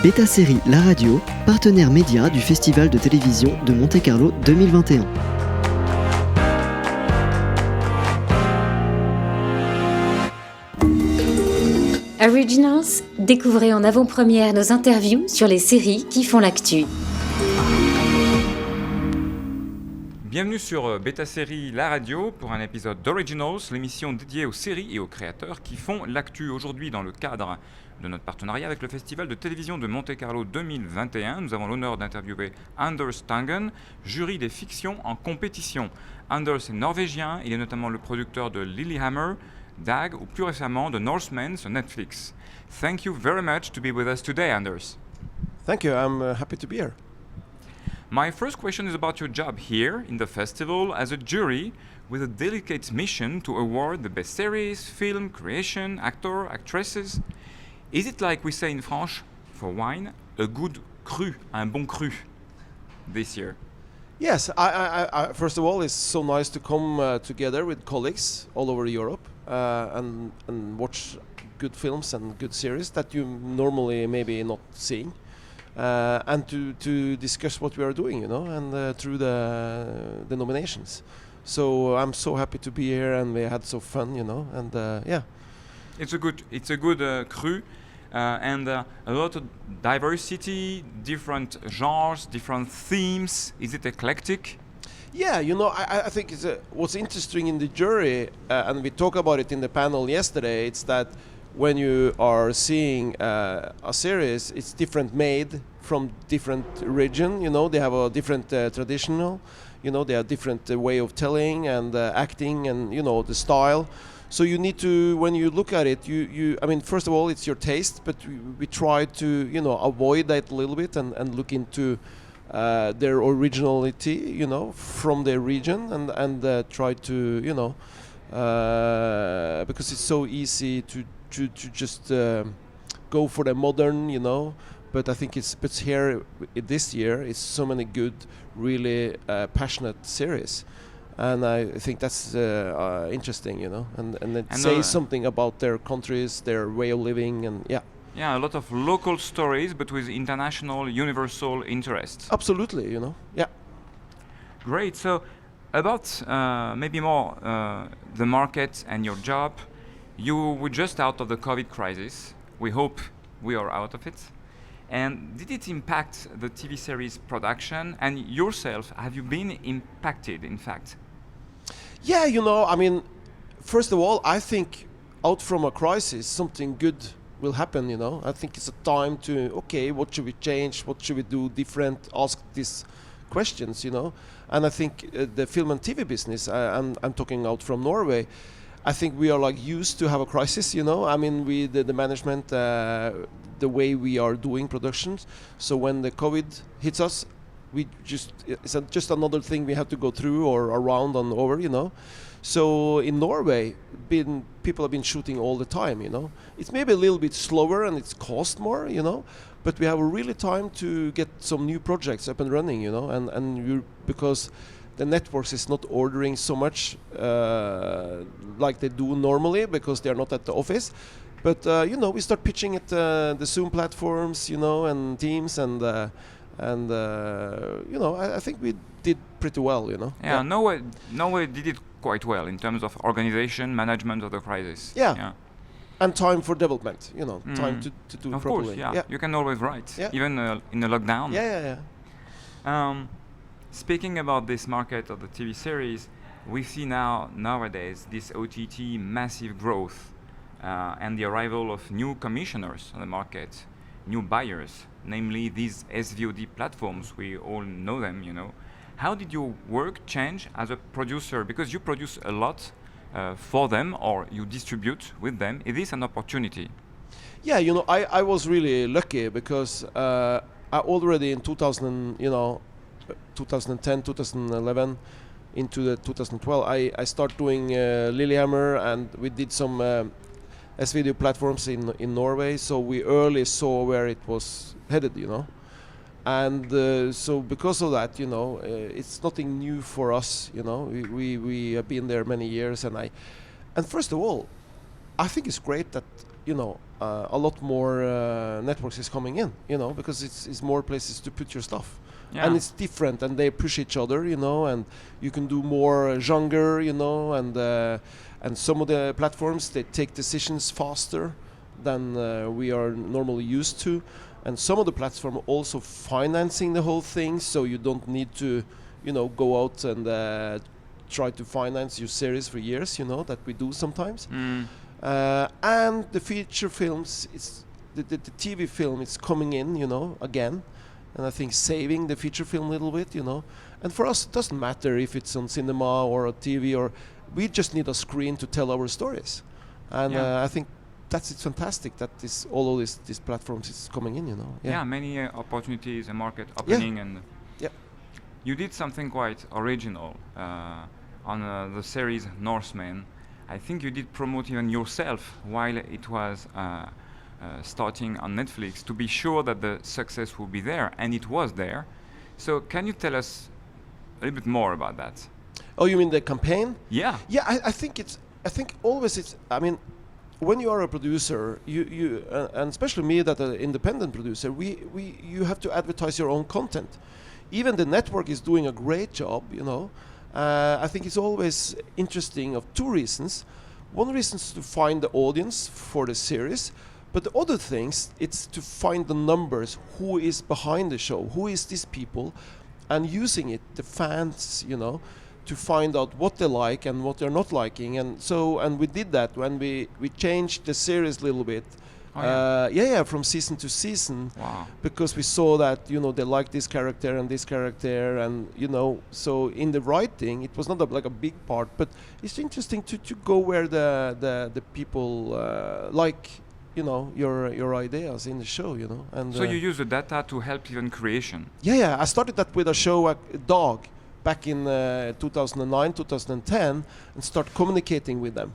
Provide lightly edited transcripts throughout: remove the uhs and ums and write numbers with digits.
BetaSeries, la radio, partenaire média du Festival de télévision de Monte-Carlo 2021. Originals, découvrez en avant-première nos interviews sur les séries qui font l'actu. Bienvenue sur BetaSeries, la radio, pour un épisode d'Originals, l'émission dédiée aux séries et aux créateurs qui font l'actu. Aujourd'hui, dans le cadre de notre partenariat avec le Festival de télévision de Monte-Carlo 2021, nous avons l'honneur d'interviewer Anders Tangen, jury des fictions en compétition. Anders est norvégien, il est notamment le producteur de Lilyhammer, Dag ou plus récemment de Northmen sur Netflix. Thank you very much to be with us today, Anders. Thank you, I'm happy to be here. My first question is about your job here in the festival as a jury with a delicate mission to award the best series, film, creation, actor, actresses. Is it like we say in French, for wine, a good cru, un bon cru this year? Yes, I first of all, it's so nice to come together with colleagues all over Europe and watch good films and good series that you normally maybe not seeing. And to discuss what we are doing, you know, and through the nominations. So I'm so happy to be here, and we had so fun, you know, and yeah. It's a good cru, and a lot of diversity, different genres, different themes. Is it eclectic? Yeah, you know, I think what's interesting in the jury, and we talked about it in the panel yesterday. It's that when you are seeing a series, it's different made from different region. You know, they have a different traditional. You know, they have different way of telling and acting, and you know the style. So you need to, when you look at it, I mean, first of all, it's your taste, but we try to, you know, avoid that a little bit and look into their originality, you know, from their region, and try to, you know, because it's so easy to just go for the modern, you know. But I think but here this year it's so many good, really passionate series, and I think that's interesting, you know, and it says something about their countries, their way of living, and yeah. Yeah, a lot of local stories, but with international, universal interests. Absolutely, you know, yeah. Great. So, about maybe more the market and your job. You were just out of the COVID crisis. We hope we are out of it. And did it impact the TV series production? And yourself, have you been impacted, in fact? Yeah, you know, I mean, first of all, I think out from a crisis, something good will happen, you know. I think it's a time to, okay, what should we change? What should we do different? Ask these questions, you know. And I think the film and TV business, I'm talking out from Norway, I think we are like used to have a crisis, you know. I mean, the management, the way we are doing productions. So when the COVID hits us, it's just another thing we have to go through or around and over, you know. So in Norway, people have been shooting all the time, you know. It's maybe a little bit slower and it's cost more, you know. But we have a really time to get some new projects up and running, you know, and because the networks is not ordering so much like they do normally because they are not at the office. But you know, we start pitching at the Zoom platforms, you know, and Teams, and you know, I think we did pretty well, you know. Yeah, Norway did it quite well in terms of organization, management of the crisis. Yeah. And time for development, you know, time to do it properly. Of course, yeah. You can always write, even in a lockdown. Yeah. Speaking about this market of the TV series, we see nowadays this OTT massive growth and the arrival of new commissioners on the market, new buyers, namely these SVOD platforms. We all know them, you know. How did your work change as a producer? Because you produce a lot for them, or you distribute with them. Is this an opportunity? Yeah, you know, I was really lucky because I already in 2010, 2011, into the 2012, I started doing Lilyhammer, and we did some S-video platforms in Norway. So we early saw where it was headed, you know. And so because of that, you know, it's nothing new for us, you know. We have been there many years, and first of all, I think it's great that a lot more networks is coming in, because it's more places to put your stuff. Yeah. And it's different, and they push each other, and you can do more genre, and some of the platforms, they take decisions faster than we are normally used to, and some of the platform also financing the whole thing, so you don't need to go out and try to finance your series for years, that we do sometimes. And the feature films, the TV film is coming in, again, and I think saving the feature film a little bit, and for us it doesn't matter if it's on cinema or on TV, or we just need a screen to tell our stories, and I think it's fantastic that all of these platforms is coming in, Yeah, many opportunities, a market opening, and you did something quite original on the series Northmen. I think you did promote even yourself while it was starting on Netflix, to be sure that the success would be there, and it was there. So can you tell us a little bit more about that? Oh, you mean the campaign? Yeah. Yeah, I think always it's. I mean, when you are a producer, you and especially me, that an independent producer, you have to advertise your own content. Even the network is doing a great job, I think it's always interesting of two reasons. One reason is to find the audience for the series, but the other things, it's to find the numbers, who is behind the show, who is these people, and using it, the fans, to find out what they like and what they're not liking. And we did that when we changed the series a little bit. From season to season. Wow. Because we saw that they like this character, and so in the writing it was not like a big part, but it's interesting to go where the people like your ideas in the show, and so you use the data to help even creation. I started that with a show, Dog, back in 2009 2010, and start communicating with them.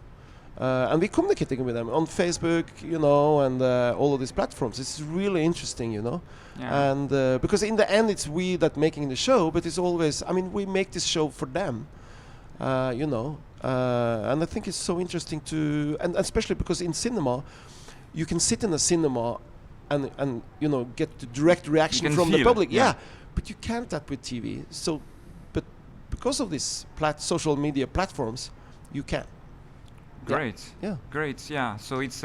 And we're communicating with them on Facebook, and all of these platforms. It's really interesting, and because in the end it's we that making the show, but it's always, we make this show for them, and I think it's so interesting and especially because in cinema, you can sit in a cinema and get the direct reaction from the public. But you can't that with TV. So, but because of these social media platforms, you can. Great. Yeah. Great. Yeah. So it's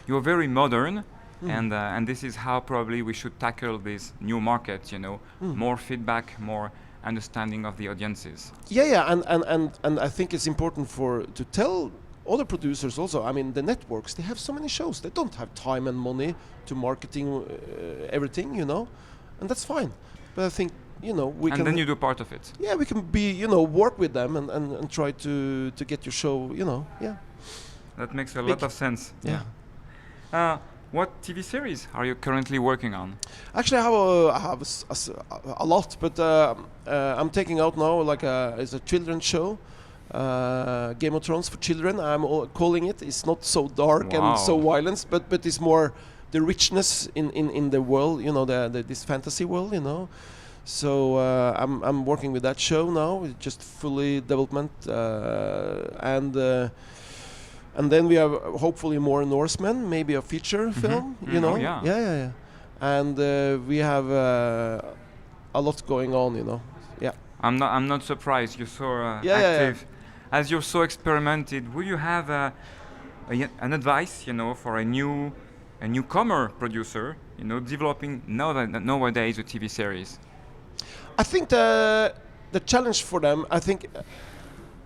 you're very modern, and this is how probably we should tackle this new market. More feedback, more understanding of the audiences. And I think it's important to tell other producers also. The networks, they have so many shows, they don't have time and money to marketing everything, and that's fine. But I think we can. And then you do part of it. Yeah, we can work with them and try to get your show. That makes a lot of sense. Yeah. What TV series are you currently working on? Actually, I have a lot, but I'm taking out now it's a children's show, Game of Thrones for children. I'm calling it. It's not so dark and so violent, but it's more the richness in the world. This fantasy world. So I'm working with that show now. It's just fully development and then we have hopefully more Norsemen, maybe a feature film, Yeah. And we have a lot going on, Yeah. I'm not surprised. You're so active. Yeah. As you're so experimented, will you have an advice, for a newcomer producer, developing nowadays a TV series? I think the challenge for them, I think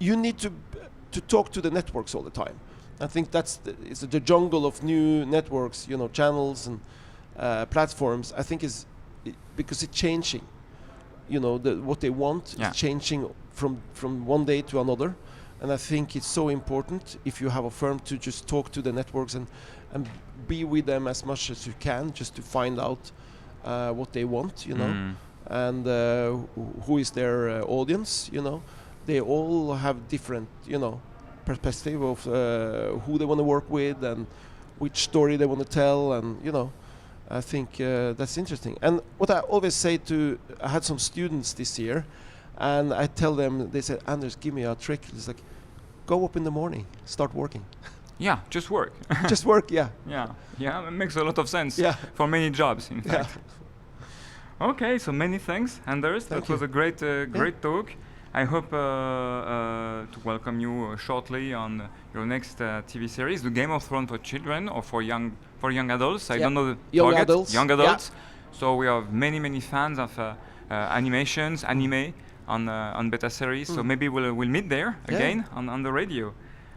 you need to talk to the networks all the time. I think it's the jungle of new networks, channels and platforms. I think because it's changing. What they want is changing from one day to another, and I think it's so important if you have a firm to just talk to the networks and be with them as much as you can, just to find out what they want, and who is their audience. They all have different, perspective of who they want to work with and which story they want to tell, and I think that's interesting. And what I always say I had some students this year, and I tell them, they said, Anders, give me a trick. It's like, go up in the morning, start working. Yeah, just work. Just work, yeah. Yeah, it makes a lot of sense Yeah. for many jobs, in Yeah. fact. Okay, so many thanks, Anders. Thank That was you. a great talk. I hope to welcome you shortly on your next TV series, The Game of Thrones for children or for young adults. I Yeah. don't know the Young target. adults, Young yeah. adults. So we have many fans of animations, anime on BetaSeries. So maybe we'll meet there Yeah. again on the radio.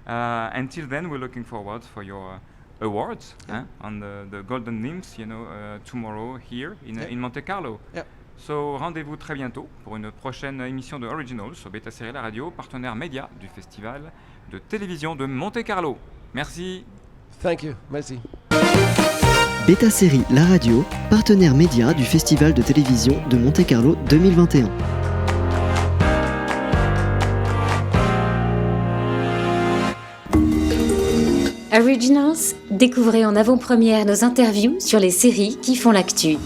Until then, we're looking forward for your awards on the Golden Nymphs, tomorrow here in Monte-Carlo. Yeah. So rendez-vous très bientôt pour une prochaine émission de Originals sur BetaSeries La Radio, partenaire média du Festival de télévision de Monte-Carlo. Merci. Thank you. Merci. BetaSeries La Radio, partenaire média du Festival de télévision de Monte-Carlo 2021. Originals, découvrez en avant-première nos interviews sur les séries qui font l'actu.